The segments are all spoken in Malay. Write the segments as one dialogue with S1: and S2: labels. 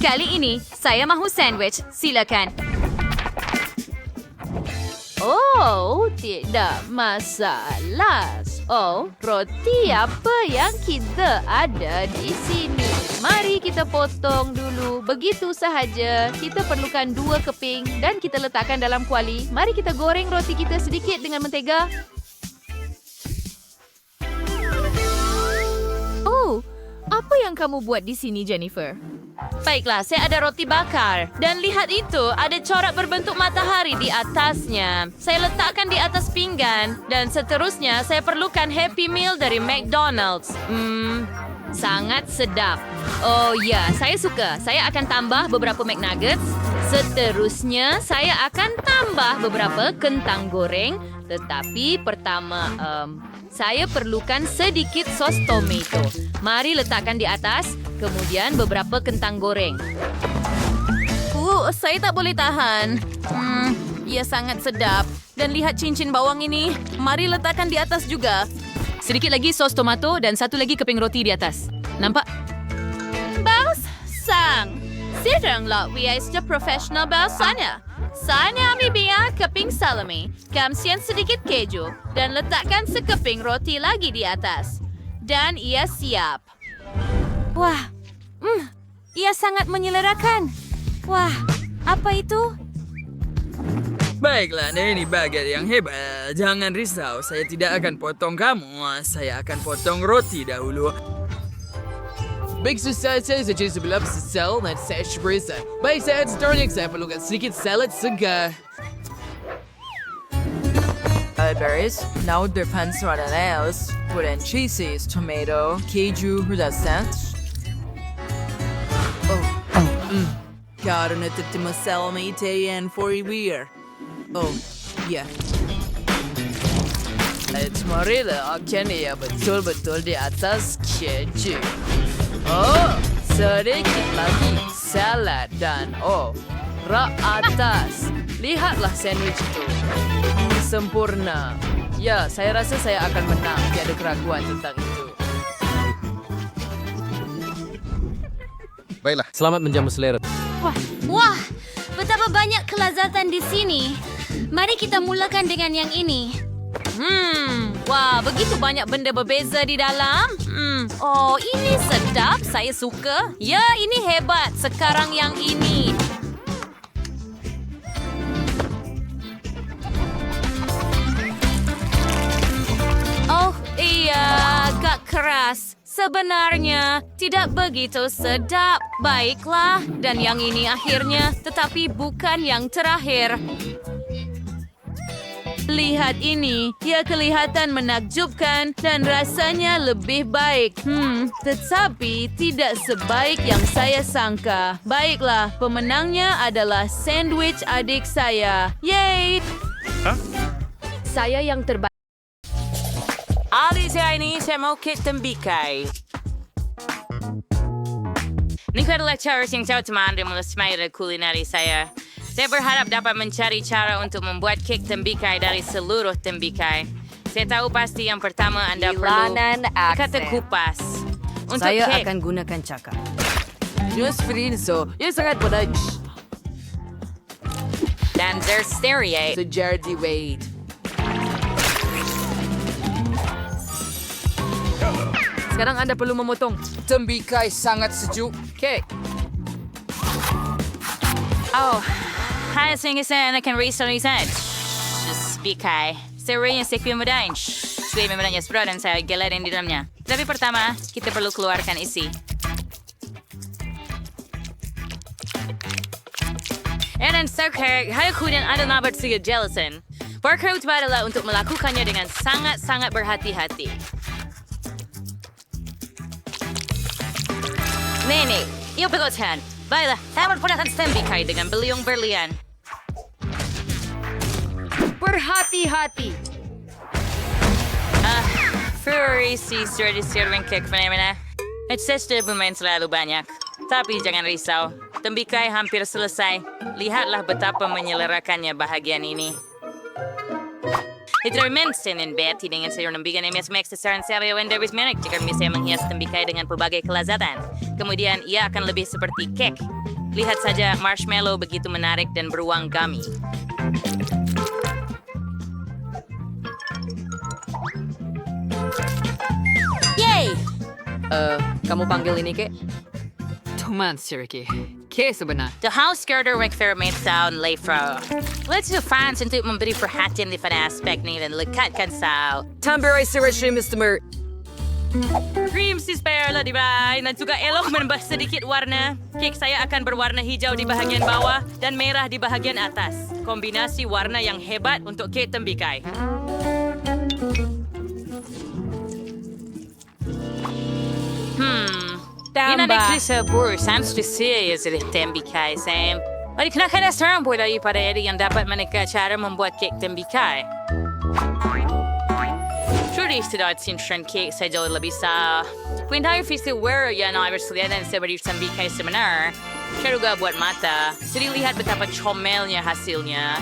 S1: Kali ini, saya mahu sandwich. Silakan.
S2: Oh, tidak masalah. Oh, roti apa yang kita ada di sini? Mari kita potong dulu. Begitu sahaja. Kita perlukan 2 keping dan kita letakkan dalam kuali. Mari kita goreng roti kita sedikit dengan mentega. Oh, apa yang kamu buat di sini, Jennifer? Baiklah, saya ada roti bakar. Dan lihat itu, ada corak berbentuk matahari di atasnya. Saya letakkan di atas pinggan. Dan seterusnya, saya perlukan Happy Meal dari McDonald's. Sangat sedap. Oh ya, saya suka. Saya akan tambah beberapa McNuggets. Seterusnya, saya akan tambah beberapa kentang goreng. Tetapi pertama, saya perlukan sedikit sos tomato. Mari letakkan di atas, kemudian beberapa kentang goreng. Saya tak boleh tahan. Ia sangat sedap. Dan lihat cincin bawang ini. Mari letakkan di atas juga. Sedikit lagi sos tomato dan satu lagi keping roti di atas. Nampak? Baus sang. Sidanglah we are professional bausanya. Saya ambil keping salami, kamsian sedikit keju, dan letakkan sekeping roti lagi di atas. Dan ia siap. Wah, ia sangat menyelerakan. Wah, apa itu?
S3: Baiklah, ini baget yang hebat. Jangan risau, saya tidak akan potong kamu. Saya akan potong roti dahulu.
S4: Baik susah saya saja sebelah sel dan saya berisa. Baik saya sekarang saya perlukan sedikit salad segar.
S5: Berries, now depends on an else. Put in cheeses, tomato, keju, rudascent. Karena tetap salami tayan for a beer. Oh, yeah.
S4: Marilah akan ia betul-betul di atas keju. Oh, sedikit lagi salad dan rak atas. Lihatlah sandwich itu. Sempurna. Ya, saya rasa saya akan menang. Tiada keraguan tentang itu.
S6: Baiklah, selamat menjamu selera.
S1: Wah, betapa banyak kelazatan di sini. Mari kita mulakan dengan yang ini.
S2: Wah, begitu banyak benda berbeza di dalam. Oh, ini sedap. Saya suka. Ya, ini hebat. Sekarang yang ini. Oh, iya, agak keras. Sebenarnya tidak begitu sedap. Baiklah, dan yang ini akhirnya, tetapi bukan yang terakhir. Lihat ini, ia kelihatan menakjubkan dan rasanya lebih baik. Tetapi tidak sebaik yang saya sangka. Baiklah, pemenangnya adalah sandwich adik saya. Yeay!
S1: Saya yang terbaik.
S7: Adik saya ini, saya mau kek tembikai. Ini adalah cara yang jauh teman dan melestarikan kulineri saya. Saya berharap dapat mencari cara untuk membuat kek tembikai dari seluruh tembikai. Saya tahu pasti yang pertama anda perlu kata kupas. Untuk
S5: Saya
S7: kek,
S5: akan gunakan cakap. Just Frinzo, ia sangat mudah.
S7: dan Zersteria.
S4: Sejardi Wade.
S2: Sekarang anda perlu memotong.
S4: Tembikai sangat sejuk.
S2: Kek.
S7: Oh, hai saya akan research bikai. Saya yang sekian mudahin. Saya membenarnya seberat dan saya gelatin di dalamnya. Tapi pertama, kita perlu keluarkan isi. Dan sekarang, saya kemudian ada nabat siga gelatin. Berkait adalah untuk melakukannya dengan sangat-sangat berhati-hati. Nenek, yuk pegotan. Baiklah, saya berpendapat tembikai dengan beliung berlian.
S2: Berhati-hati.
S7: Furry si Sturdy Cake fenomena. Sudah bermain selalu banyak. Tapi jangan risau, tembikai hampir selesai. Lihatlah betapa menyelerakannya bahagian ini. Itu mention in bed dengan sayur nembikan yang biasa saran saya when there is manic jika bisa menghias tembikai dengan pelbagai kelezatan. Kemudian ia akan lebih seperti kek. Lihat saja, marshmallow begitu menarik dan beruang gummy.
S1: Yay!
S4: Kamu panggil ini, Kek?
S5: Tuman, si Ricky. Kek sebenar.
S7: The house girder experiment sound Leifro. Let's do fans untuk memberi perhatian di pada aspek ni dan lekatkan sao.
S4: Tamberai sirashin, Mr. Mert.
S7: Cream si spare lah di bawah dan juga elok menambah sedikit warna. Kek saya akan berwarna hijau di bahagian bawah dan merah di bahagian atas. Kombinasi warna yang hebat untuk kek tembikai. Yun ang nagkrisabur. Sans disya sa tembikai, Sam. Mari kinakanasaran po tayo para yang dapat mereka cara membuat kek tembikai. Surely sedot sinshran cake sa jauh lebih sa. Kung tayo festival yan ay berselatan sa beri tembikai seminar. Siya juga buat mata. Jadi lihat betapa comelnya hasilnya.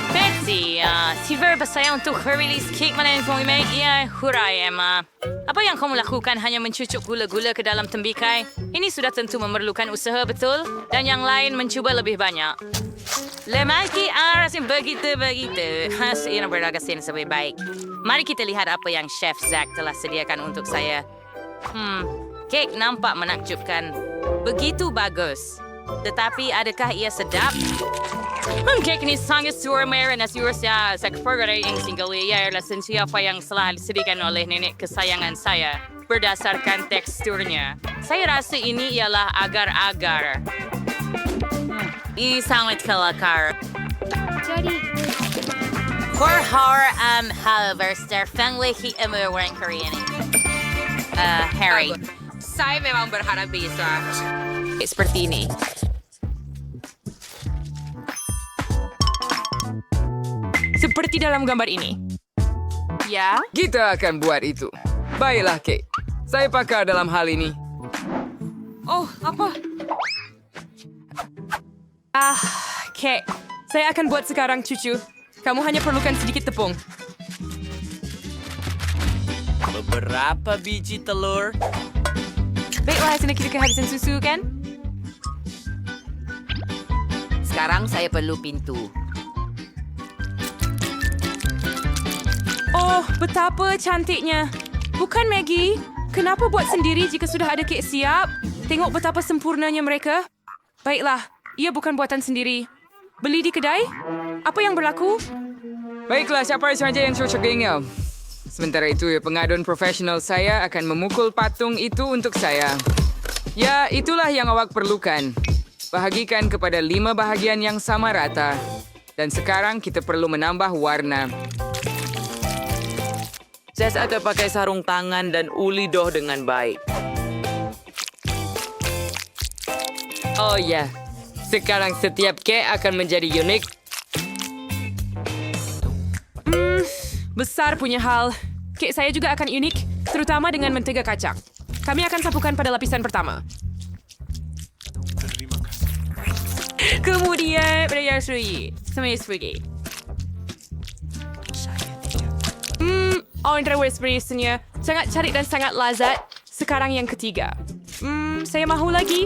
S7: Betsy, si Verba saya untuk release cake mana yang kau make? Ya, hurai, Emma. Apa yang kamu lakukan hanya mencucuk gula-gula ke dalam tembikai? Ini sudah tentu memerlukan usaha betul dan yang lain mencuba lebih banyak. Lemaki rasim begitu. Hasil yang beragasin lebih baik. Mari kita lihat apa yang Chef Zach telah sediakan untuk saya. Kek nampak menakjubkan. Begitu bagus. Tetapi adakah ia sedap? Kek ini sangat suara na siya sa kapag-arating single year lasan siya pa yang selalu disediakan oleh nenek kesayangan saya berdasarkan teksturnya. Saya rasa ini ialah agar-agar. Sangat kelakar.
S1: Jadi,
S7: Horror however, Fengli orang Korean. Harry.
S2: Saya memang berharap bisa. Seperti ini. Seperti dalam gambar ini. Ya?
S4: Kita akan buat itu. Baiklah, Kek. Saya pakar dalam hal ini.
S2: Oh, apa? Kek. Saya akan buat sekarang, cucu. Kamu hanya perlukan sedikit tepung.
S3: Beberapa biji telur.
S2: Baiklah, hasilnya kita kehabisan susu, kan?
S4: Sekarang saya perlu pintu.
S2: Oh, betapa cantiknya. Bukan, Maggie? Kenapa buat sendiri jika sudah ada kek siap? Tengok betapa sempurnanya mereka. Baiklah, ia bukan buatan sendiri. Beli di kedai? Apa yang berlaku?
S4: Baiklah, siapa saja yang cocok dengan? Sementara itu, pengaduan profesional saya akan memukul patung itu untuk saya. Ya, itulah yang awak perlukan. Bahagikan kepada 5 bahagian yang sama rata. Dan sekarang kita perlu menambah warna.
S6: Saya ada pakai sarung tangan dan uli doh dengan baik.
S4: Oh ya, sekarang setiap kek akan menjadi unik.
S2: Besar punya hal. Kek saya juga akan unik, terutama dengan mentega kacang. Kami akan sapukan pada lapisan pertama. Kemudian pada yang seri, sama spaghetti. Andre Westbury-nya sangat cantik dan sangat lazat. Sekarang yang ketiga. Saya mahu lagi.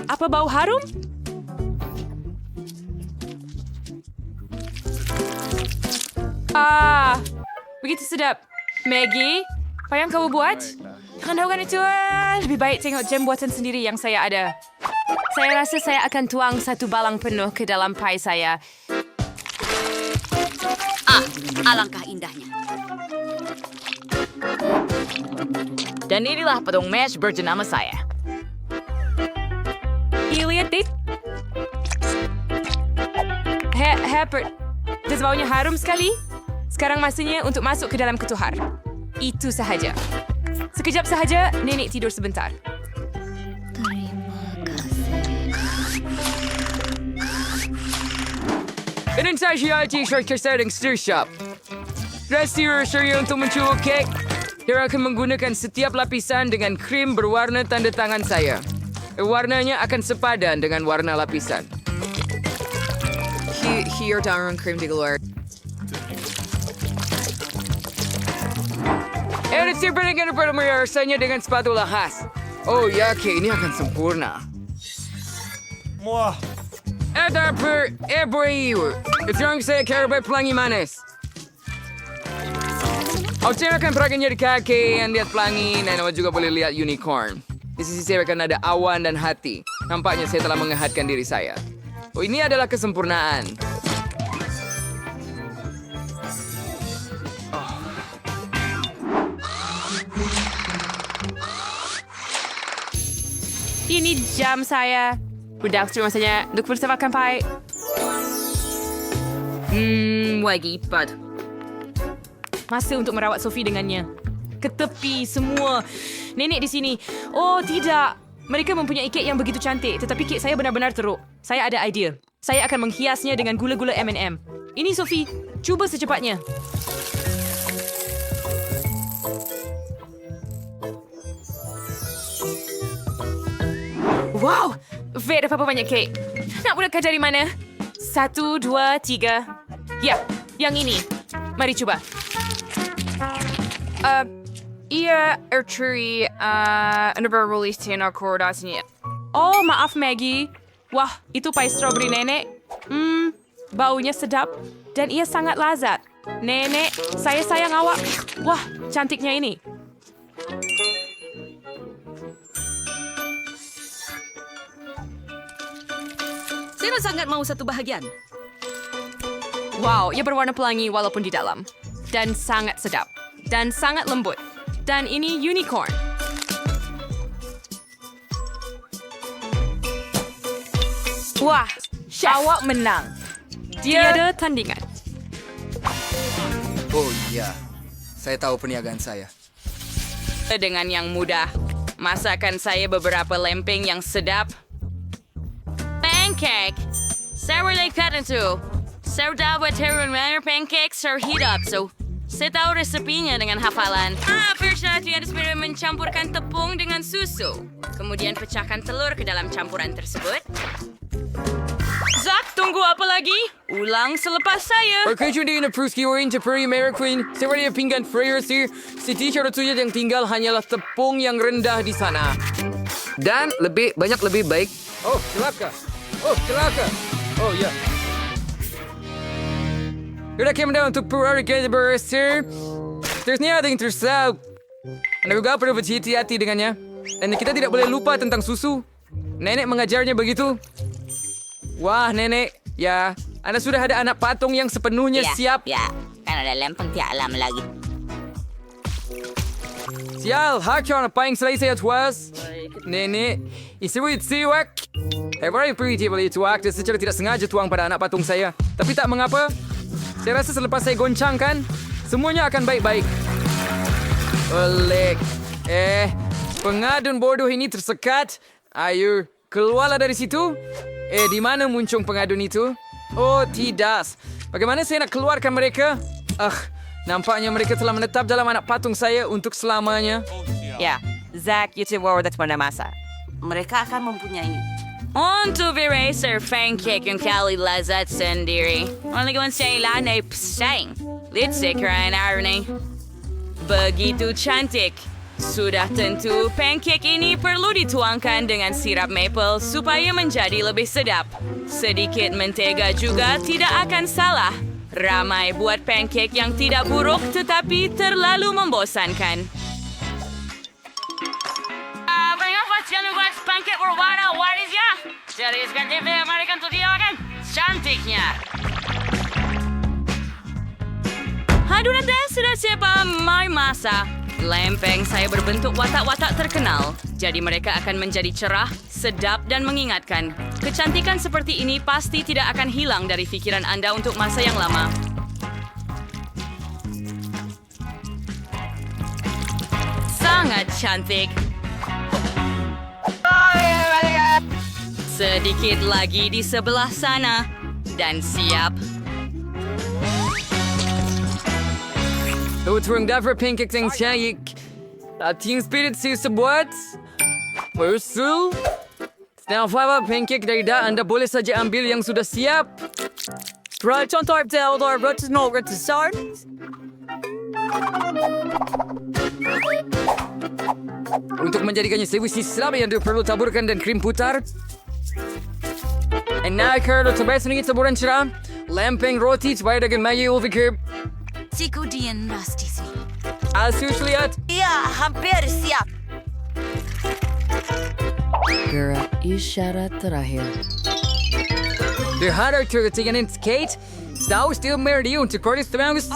S2: Apa bau harum? Begitu sedap. Maggie, apa yang kamu buat? Jangan lakukan itu. Lebih baik tengok jam buatan sendiri yang saya ada. Saya rasa saya akan tuang 1 balang penuh ke dalam pie saya.
S1: alangkah indahnya.
S4: Dan inilah patung mesh berjenama saya.
S2: Lihat, Dave. Herbert, das baunya harum sekali. Sekarang masanya untuk masuk ke dalam ketuhar. Itu sahaja. Sekejap sahaja, nenek tidur sebentar.
S4: Dan saya t-shirt kesedang stir shop. Rasir saya untuk mencuba kek. Dia akan menggunakan setiap lapisan dengan krim berwarna tanda tangan saya. Warnanya akan sepadan dengan warna lapisan.
S5: Here, darun krim di luar.
S4: Rasir berikan kepada rasanya dengan spatula khas. Oh ya, kek ini akan sempurna.
S8: Ada per ibu. Sekarang saya kerabat pelangi manis. Aku akan perakannya di kaki yang lihat pelangi dan juga boleh lihat unicorn. Di sisi saya akan ada awan dan hati. Nampaknya saya telah mengehatkan diri saya. Oh, ini adalah kesempurnaan.
S2: Ini jam saya. Sudah masanya untuk bersamakan Pai.
S7: Lagi pad.
S2: Masa untuk merawat Sophie dengannya. Ke tepi semua. Nenek di sini. Oh, tidak. Mereka mempunyai kek yang begitu cantik, tetapi kek saya benar-benar teruk. Saya ada idea. Saya akan menghiasnya dengan gula-gula M&M. Ini Sophie, cuba secepatnya. Wow, Vet ada berapa banyak kek? Nak mulakan dari mana? 1, 2, 3. Ya, yang ini. Mari cuba.
S5: Iya, Archery, release koordinasinya.
S2: Oh, maaf Maggie. Wah, itu pai strawberry nenek. Baunya sedap dan ia sangat lazat. Nenek, saya sayang awak. Wah, cantiknya ini.
S9: Saya sangat mau satu bahagian.
S2: Wow, ia berwarna pelangi walaupun di dalam. Dan sangat sedap. Dan sangat lembut. Dan ini unicorn.
S5: Wah, awak menang.
S2: Tiada tandingan.
S8: Oh iya, saya tahu perniagaan saya.
S7: Dengan yang mudah, masakan saya beberapa lempeng yang sedap. Pancake. Saya boleh kata itu. Saya dapat terus pancake terhidup, so saya tahu resepinya dengan hafalan. Persyaratnya harus mencampurkan tepung dengan susu. Kemudian pecahkan telur ke dalam campuran tersebut. Zak, tunggu apa lagi? Ulang selepas saya.
S8: Oke, jadi ini Pruski Orange Peri American. Seperti pinggan Freyr sih. Si t-shirt itu yang tinggal hanyalah tepung yang rendah di sana. Dan lebih baik. Oh, celaka. Oh, ya. Udah kembali untuk Ferrari Caliber, sir. Terusnya ada yang tersau. Anda juga perlu berhati-hati dengannya. Dan kita tidak boleh lupa tentang susu. Nenek mengajarnya begitu. Wah, Nenek. Ya, Anda sudah ada anak patung yang sepenuhnya siap.
S9: Ya, kan ada lempeng tiap alam lagi.
S8: Sial, hakyo apa yang selesai tuas? Nenek, isi siwak. Every pretty boleh tuak dan secara tidak sengaja tuang pada anak patung saya. Tapi tak mengapa. Saya rasa selepas saya goncangkan, semuanya akan baik-baik. Olek. Pengadun bodoh ini tersekat. Ayo, keluarlah dari situ. Di mana muncul pengadun itu? Oh, tidak. Bagaimana saya nak keluarkan mereka? Nampaknya mereka telah menetap dalam anak patung saya untuk selamanya.
S9: Ya, Zack, YouTuber that's mana masa. Mereka akan mempunyai.
S7: Untuk eraser pancake yang kali lazat sendiri. Maligawan sa ilan ay psang. Litsik rain irony. Begitu cantik. Sudah tentu pancake ini perlu dituangkan dengan sirap maple supaya menjadi lebih sedap. Sedikit mentega juga tidak akan salah. Ramai buat pancake yang tidak buruk tetapi terlalu membosankan. Pancake berwarna warisnya. Jadi sekarang TV American Studio kan cantiknya. Hadunan dan sudah siapa mai masa. Lempeng saya berbentuk watak-watak terkenal. Jadi mereka akan menjadi cerah, sedap dan mengingatkan. Kecantikan seperti ini pasti tidak akan hilang dari pikiran Anda untuk masa yang lama. Sangat cantik. Sedikit lagi di sebelah sana. Dan siap.
S8: Turang dapat pancake yang cantik. Ating spirit si sebuat. Bersul. Setelah pancake dari Anda boleh saja ambil yang sudah siap.
S9: Contoh Theodore Rotsnol Rotsard.
S8: Untuk menjadikannya sewisi selama yang perlu taburkan dan krim putar. Nah, Carlo, sabay sedikit saburan cerah. Lempeng roti supaya dengan Maggie overkirp.
S1: Siku Dian Rusty sini.
S8: Asus lihat.
S9: Ya, hampir siap.
S4: Gerak isyarat terakhir.
S8: Berharap terketinggalan skate. Tahu still merdi untuk Curtis Bangus.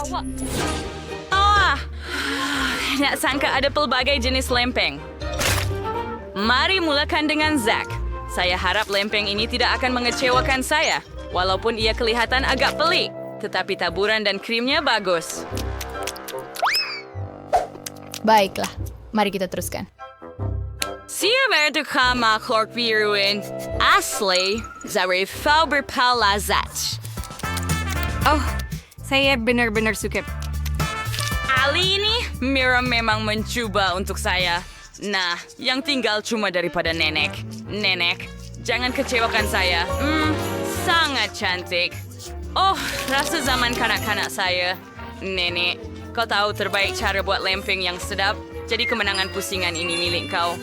S2: Nak sangka ada pelbagai jenis lempeng. Mari mulakan dengan Zack. Saya harap lempeng ini tidak akan mengecewakan saya. Walaupun ia kelihatan agak pelik. Tetapi taburan dan krimnya bagus.
S10: Baiklah, mari kita teruskan.
S2: Siapa tukang makhluk biruin? Asli, dari Faber Palazat.
S10: Oh, saya benar-benar suka.
S2: Ali ini, Mira memang mencuba untuk saya. Nah, yang tinggal cuma daripada nenek. Nenek, jangan kecewakan saya. Sangat cantik. Oh, rasa zaman kanak-kanak saya. Nenek, kau tahu terbaik cara buat lempeng yang sedap? Jadi kemenangan pusingan ini milik kau.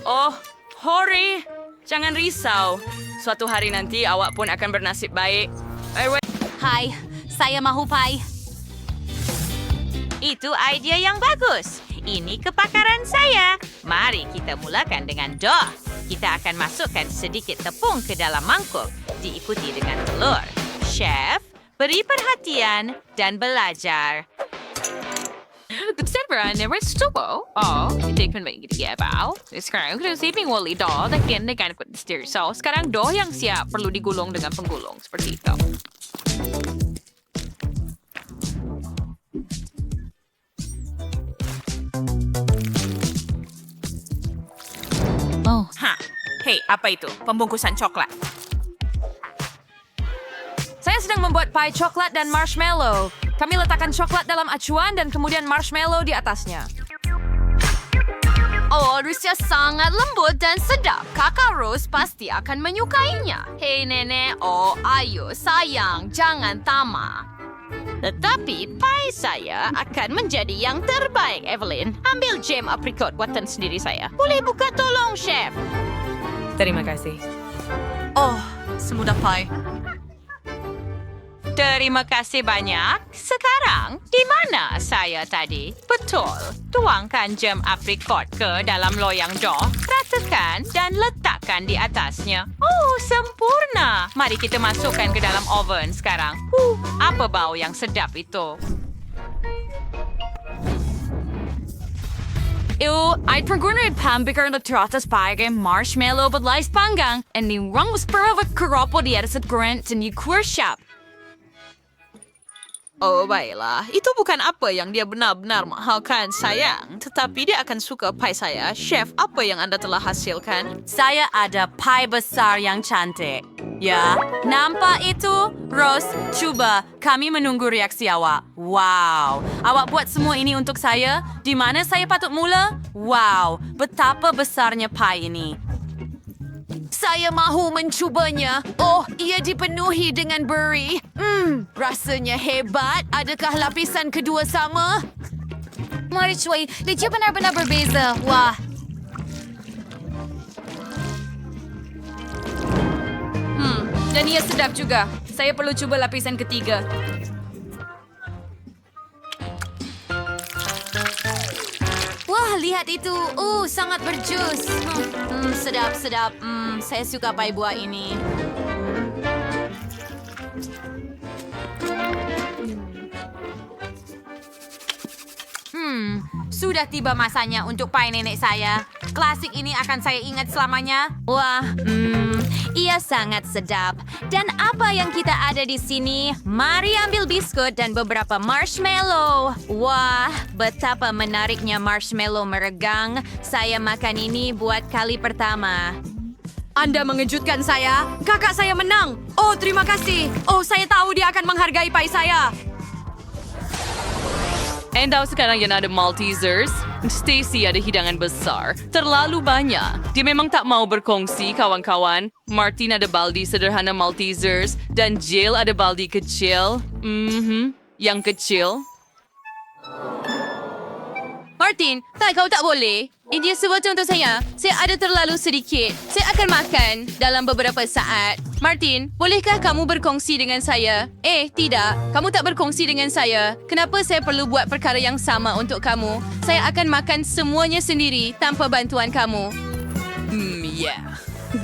S2: Oh, Hori, jangan risau. Suatu hari nanti awak pun akan bernasib baik.
S1: Hai, saya mahu pai.
S11: Itu idea yang bagus. Ini kepakaran saya. Mari kita mulakan dengan dough. Kita akan masukkan sedikit tepung ke dalam mangkuk, diikuti dengan telur. Chef, beri perhatian dan belajar.
S2: Sekarang never stubble. Oh, hindi ko nagigitigabaw. Sekarang kung siping wali dough, dahil nagan ko stir sauce. Sekarang dough yang siap perlu digulung dengan penggulung seperti itu.
S11: Hei, apa itu? Pembungkusan coklat.
S2: Saya sedang membuat pie coklat dan marshmallow. Kami letakkan coklat dalam acuan dan kemudian marshmallow di atasnya.
S1: Oh, harusnya sangat lembut dan sedap. Kakak Rose pasti akan menyukainya. Hei nenek, oh ayo sayang, jangan tamak.
S11: Tetapi pie saya akan menjadi yang terbaik, Evelyn. Ambil jam apricot buatan sendiri saya. Boleh buka tolong, Chef?
S4: Terima kasih.
S9: Oh, semudah pie.
S11: Terima kasih banyak. Sekarang, di mana saya tadi? Betul. Tuangkan jam apricot ke dalam loyang dough, ratakan dan letakkan di atasnya. Oh, sempurna. Mari kita masukkan ke dalam oven sekarang. Apa bau yang sedap itu?
S2: I'd pergunad pambikar na trotas page marshmallow badlais panggang and ni rang spur of a karopo di atas at grant and you shop.
S4: Oh, baiklah. Itu bukan apa yang dia benar-benar mahalkan, sayang. Tetapi dia akan suka pie saya. Chef, apa yang Anda telah hasilkan?
S2: Saya ada pie besar yang cantik. Ya, nampak itu? Rose, coba. Kami menunggu reaksi awak. Wow, awak buat semua ini untuk saya? Di mana saya patut mula? Wow, betapa besarnya pie ini.
S1: Saya mahu mencubanya. Oh, ia dipenuhi dengan beri. Rasanya hebat. Adakah lapisan kedua sama? Mari cuy, dia benar-benar berbeza. Wah.
S2: Dan ia sedap juga. Saya perlu cuba lapisan ketiga.
S1: Wah, lihat itu. Sangat berjus. Sedap. Saya suka pie buah ini.
S2: Sudah tiba masanya untuk pie nenek saya. Klasik ini akan saya ingat selamanya.
S1: Wah, ia sangat sedap. Dan apa yang kita ada di sini? Mari ambil biskut dan beberapa marshmallow. Wah, betapa menariknya marshmallow meregang. Saya makan ini buat kali pertama.
S2: Anda mengejutkan saya. Kakak saya menang. Oh, terima kasih. Oh, saya tahu dia akan menghargai pie saya. And tahu sekarang yang ada Maltesers? Stacy ada hidangan besar. Terlalu banyak. Dia memang tak mau berkongsi, kawan-kawan. Martin ada baldi sederhana Maltesers. Dan Jill ada baldi kecil. Yang kecil.
S1: Martin, kau tak boleh.
S2: Ini sesuatu untuk saya. Saya ada terlalu sedikit. Saya akan makan dalam beberapa saat. Martin, bolehkah kamu berkongsi dengan saya? Tidak. Kamu tak berkongsi dengan saya. Kenapa saya perlu buat perkara yang sama untuk kamu? Saya akan makan semuanya sendiri tanpa bantuan kamu.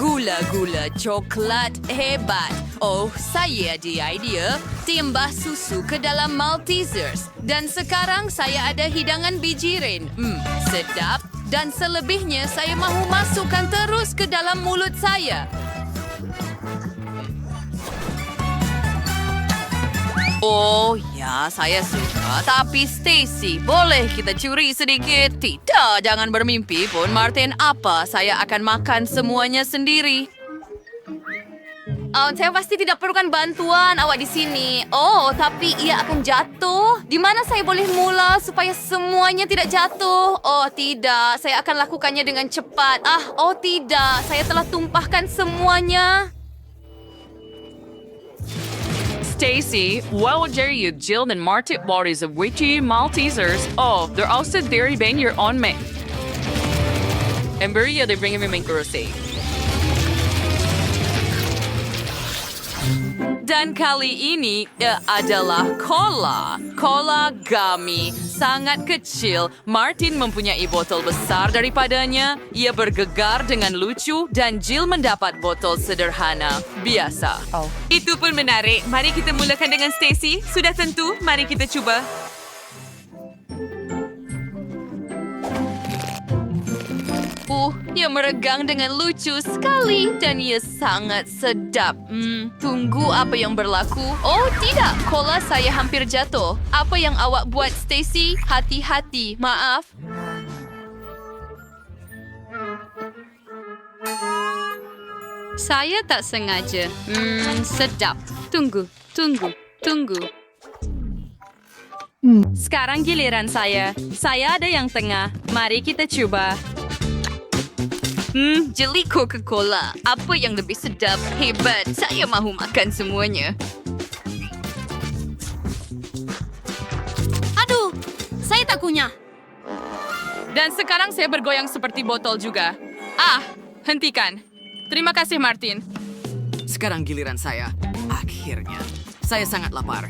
S1: Gula-gula coklat hebat. Oh, saya ada idea. Timbah susu ke dalam Maltesers. Dan sekarang saya ada hidangan bijirin. Sedap. Dan selebihnya saya mahu masukkan terus ke dalam mulut saya. Oh ya, saya suka. Tapi Stacy, boleh kita curi sedikit? Tidak, jangan bermimpi pun, Martin. Apa? Saya akan makan semuanya sendiri.
S2: Saya pasti tidak perlukan bantuan awak di sini. Oh, tapi ia akan jatuh. Di mana saya boleh mula supaya semuanya tidak jatuh? Oh, tidak. Saya akan lakukannya dengan cepat. Oh tidak. Saya telah tumpahkan semuanya.
S12: Stacy, how dare you, Jill and Martin bodies of witchy Maltesers? Oh, they're also dairy bang your own man. And Maria, they're bringing me my grocery.
S1: Dan kali ini adalah Cola Gummy. Sangat kecil. Martin mempunyai botol besar daripadanya. Ia bergegar dengan lucu dan Jill mendapat botol sederhana. Biasa.
S10: Itu pun menarik. Mari kita mulakan dengan Stacy. Sudah tentu, mari kita cuba.
S1: Ia meregang dengan lucu sekali dan ia sangat sedap. Tunggu apa yang berlaku. Oh tidak, cola saya hampir jatuh. Apa yang awak buat, Stacy? Hati-hati, maaf.
S10: Saya tak sengaja. Sedap. Tunggu. Sekarang giliran saya. Saya ada yang tengah. Mari kita coba.
S1: Jeli Coca-Cola. Apa yang lebih sedap? Hebat. Saya mahu makan semuanya.
S2: Aduh, saya tak kunyah. Dan sekarang saya bergoyang seperti botol juga. Hentikan. Terima kasih, Martin.
S4: Sekarang giliran saya. Akhirnya. Saya sangat lapar.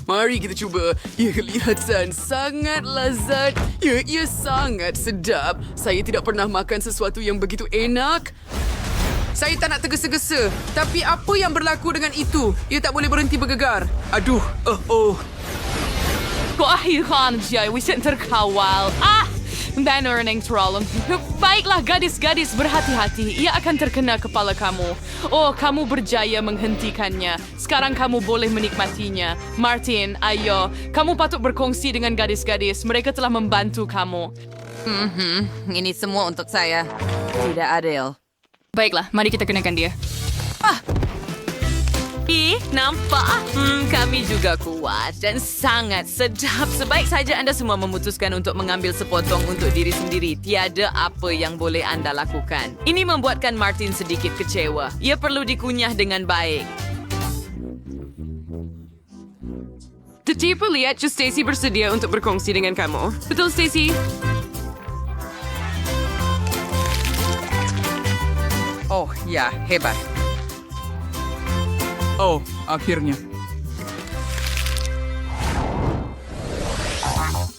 S4: Mari kita cuba. Ia kelihatan sangat lezat. Ia sangat sedap. Saya tidak pernah makan sesuatu yang begitu enak. Saya tak nak tergesa-gesa. Tapi apa yang berlaku dengan itu? Ia tak boleh berhenti bergegar. Aduh.
S12: Keakhiran Jai, wisin terkawal. Banner yang terlalu. Baiklah gadis-gadis, berhati-hati. Ia akan terkena kepala kamu. Oh, kamu berjaya menghentikannya. Sekarang kamu boleh menikmatinya. Martin, ayo. Kamu patut berkongsi dengan gadis-gadis. Mereka telah membantu kamu.
S1: Ini semua untuk saya. Tidak adil.
S10: Baiklah, mari kita kenakan dia.
S1: Nampak? Kami juga kuat dan sangat sedap. Sebaik saja anda semua memutuskan untuk mengambil sepotong untuk diri sendiri. Tiada apa yang boleh anda lakukan. Ini membuatkan Martin sedikit kecewa. Ia perlu dikunyah dengan baik.
S12: Tiba lihat Stacy bersedia untuk berkongsi dengan kamu. Betul, Stacy?
S8: Oh, ya, hebat. Oh, akhirnya.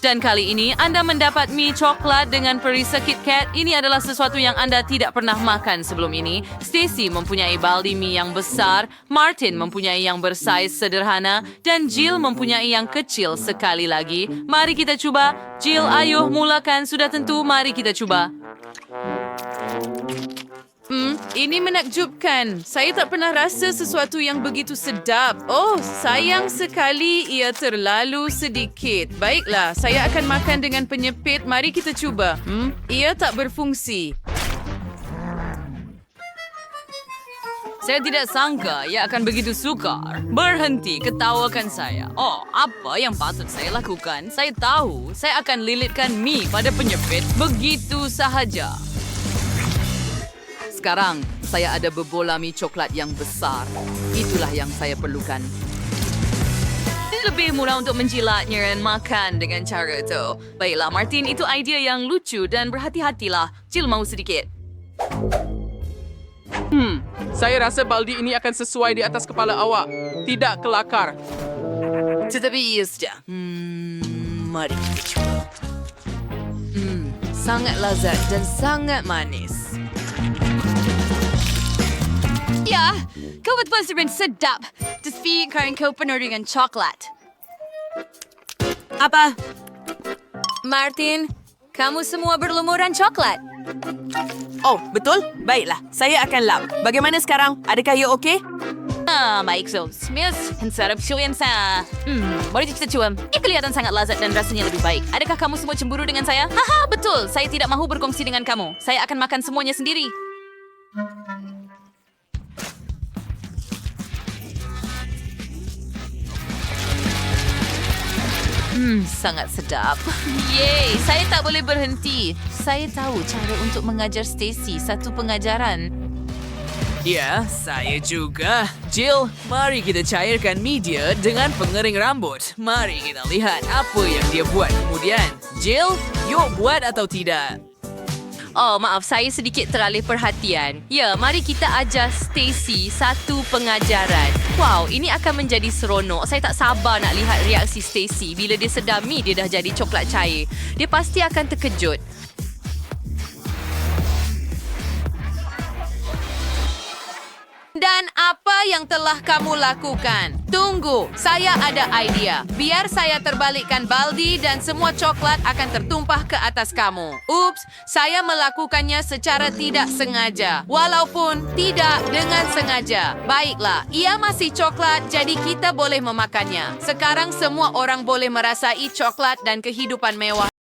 S1: Dan kali ini anda mendapat mie coklat dengan perisa KitKat. Ini adalah sesuatu yang anda tidak pernah makan sebelum ini. Stacy mempunyai baldi mie yang besar, Martin mempunyai yang bersaiz sederhana, dan Jill mempunyai yang kecil sekali lagi. Mari kita coba. Jill, ayo mulakan. Sudah tentu, mari kita coba. Ini menakjubkan. Saya tak pernah rasa sesuatu yang begitu sedap. Oh, sayang sekali ia terlalu sedikit. Baiklah, saya akan makan dengan penyepit. Mari kita cuba. Ia tak berfungsi. Saya tidak sangka ia akan begitu sukar. Berhenti, ketawakan saya. Oh, apa yang patut saya lakukan? Saya tahu, saya akan lilitkan mie pada penyepit. Begitu sahaja. Sekarang, saya ada bebola mie coklat yang besar. Itulah yang saya perlukan.
S2: Lebih murah untuk menjilatnya dan makan dengan cara itu. Baiklah, Martin, itu idea yang lucu dan berhati-hatilah. Jill mau sedikit.
S12: Saya rasa baldi ini akan sesuai di atas kepala awak. Tidak kelakar.
S2: Tetapi ia sudah. Mari kita coba. Sangat lezat dan sangat manis.
S1: Ya, kau betul-betul sedap. Tapi karena kau penuh dengan coklat.
S9: Apa?
S1: Martin, kamu semua berlumuran coklat.
S9: Oh, betul? Baiklah, saya akan lap. Bagaimana sekarang? Adakah you okey?
S1: Baik, so. Smith, sarap syuyan sa. Mari kita coba. Ia kelihatan sangat lezat dan rasanya lebih baik. Adakah kamu semua cemburu dengan saya? Haha, betul. Saya tidak mahu berkongsi dengan kamu. Saya akan makan semuanya sendiri.
S2: Sangat sedap. Yeay, saya tak boleh berhenti. Saya tahu cara untuk mengajar Stacy satu pengajaran.
S3: Ya, saya juga. Jill, mari kita cairkan media dengan pengering rambut. Mari kita lihat apa yang dia buat kemudian. Jill, yuk buat atau tidak?
S2: Oh, maaf, saya sedikit teralih perhatian. Ya, mari kita ajar Stacy satu pengajaran. Wow, ini akan menjadi seronok. Saya tak sabar nak lihat reaksi Stacy bila dia sedar mi dia dah jadi coklat cair. Dia pasti akan terkejut.
S1: Dan apa yang telah kamu lakukan? Tunggu, saya ada idea. Biar saya terbalikkan baldi dan semua coklat akan tertumpah ke atas kamu. Ups, saya melakukannya secara tidak sengaja. Walaupun tidak dengan sengaja. Baiklah, ia masih coklat jadi kita boleh memakannya. Sekarang semua orang boleh merasai coklat dan kehidupan mewah.